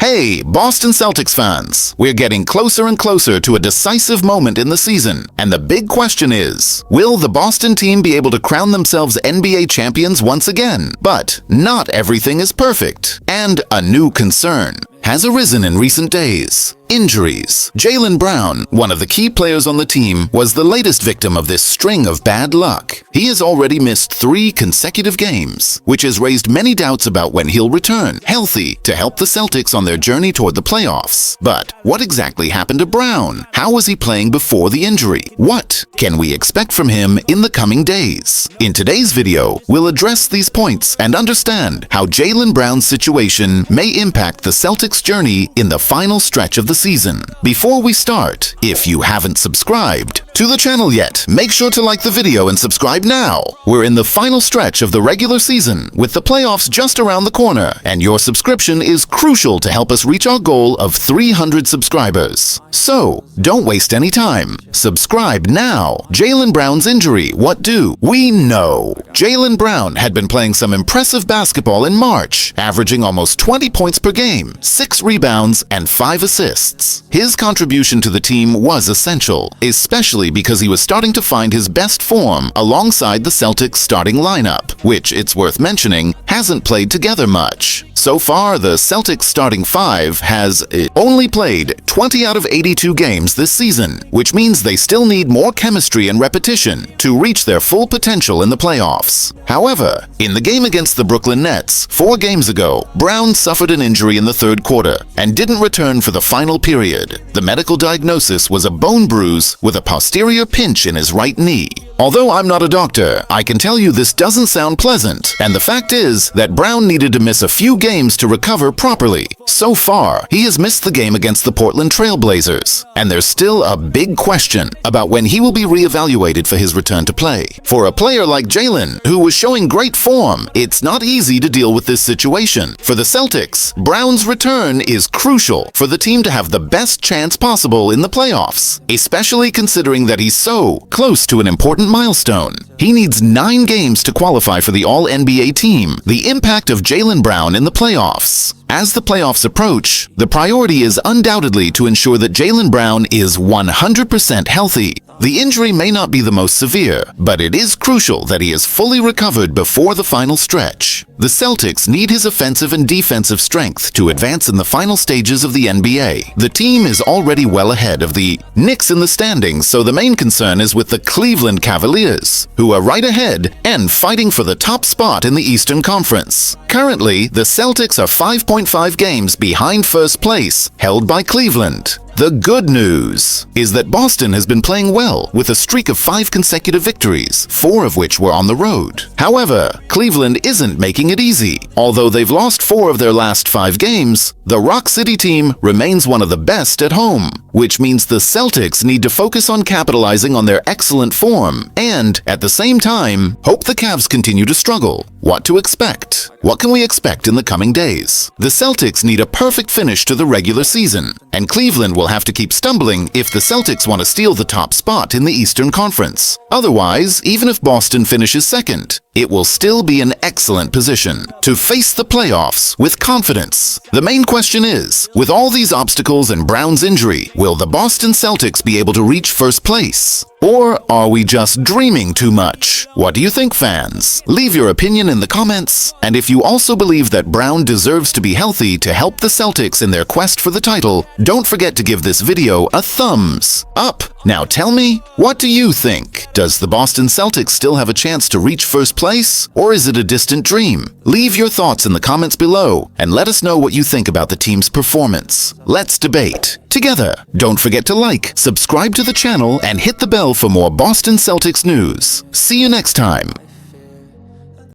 Hey, Boston Celtics fans! We're getting closer and closer to a decisive moment in the season, and the big question is, will the Boston team be able to crown themselves NBA champions once again? But not everything is perfect, and a new concern has arisen in recent days. Injuries. Jaylen Brown, one of the key players on the team, was the latest victim of this string of bad luck. He has already missed 3 consecutive games, which has raised many doubts about when he'll return, healthy, to help the Celtics on their journey toward the playoffs. But what exactly happened to Brown? How was he playing before the injury? What can we expect from him in the coming days? In today's video, we'll address these points and understand how Jaylen Brown's situation may impact the Celtics' journey in the final stretch of the season. Before we start, if you haven't subscribed to the channel yet, make sure to like the video and subscribe now. We're in the final stretch of the regular season, with the playoffs just around the corner, and your subscription is crucial to help us reach our goal of 300 subscribers. So, don't waste any time. Subscribe now. Jaylen Brown's injury, what do we know? Jaylen Brown had been playing some impressive basketball in March, averaging almost 20 points per game, 6 rebounds, and 5 assists. His contribution to the team was essential, especially because he was starting to find his best form alongside the Celtics starting lineup, which, it's worth mentioning, hasn't played together much. So far, the Celtics starting 5 has only played 20 out of 82 games this season, which means they still need more chemistry and repetition to reach their full potential in the playoffs. However, in the game against the Brooklyn Nets 4 games ago, Brown suffered an injury in the third quarter and didn't return for the final period. The medical diagnosis was a bone bruise with a posterior pinch in his right knee. Although I'm not a doctor, I can tell you this doesn't sound pleasant, and the fact is that Brown needed to miss a few games to recover properly. So far, he has missed the game against the Portland Trail Blazers, and there's still a big question about when he will be reevaluated for his return to play. For a player like Jaylen, who was showing great form, it's not easy to deal with this situation. For the Celtics, Brown's return is crucial for the team to have the best chance possible in the playoffs, especially considering that he's so close to an important milestone. He needs 9 games to qualify for the All-NBA team. The impact of Jaylen Brown in the playoffs. As the playoffs approach, the priority is undoubtedly to ensure that Jaylen Brown is 100% healthy. The injury may not be the most severe, but it is crucial that he is fully recovered before the final stretch. The Celtics need his offensive and defensive strength to advance in the final stages of the NBA. The team is already well ahead of the Knicks in the standings, so the main concern is with the Cleveland Cavaliers, who are right ahead and fighting for the top spot in the Eastern Conference. Currently, the Celtics are 5.5 games behind first place, held by Cleveland. The good news is that Boston has been playing well with a streak of 5 consecutive victories, 4 of which were on the road. However, Cleveland isn't making it easy. Although they've lost 4 of their last 5 games, the Rock City team remains one of the best at home, which means the Celtics need to focus on capitalizing on their excellent form and, at the same time, hope the Cavs continue to struggle. What to expect? What can we expect in the coming days? The Celtics need a perfect finish to the regular season, and Cleveland will have to keep stumbling if the Celtics want to steal the top spot in the Eastern Conference. Otherwise, even if Boston finishes second, it will still be an excellent position to face the playoffs with confidence. The main question is, with all these obstacles and Brown's injury, will the Boston Celtics be able to reach first place? Or are we just dreaming too much? What do you think, fans? Leave your opinion in the comments, and if you also believe that Brown deserves to be healthy to help the Celtics in their quest for the title, don't forget to give this video a thumbs up. Now tell me, what do you think? Does the Boston Celtics still have a chance to reach first place, or is it a distant dream? Leave your thoughts in the comments below, and let us know what you think about the team's performance. Let's debate together. Don't forget to like, subscribe to the channel, and hit the bell for more Boston Celtics news. See you next time.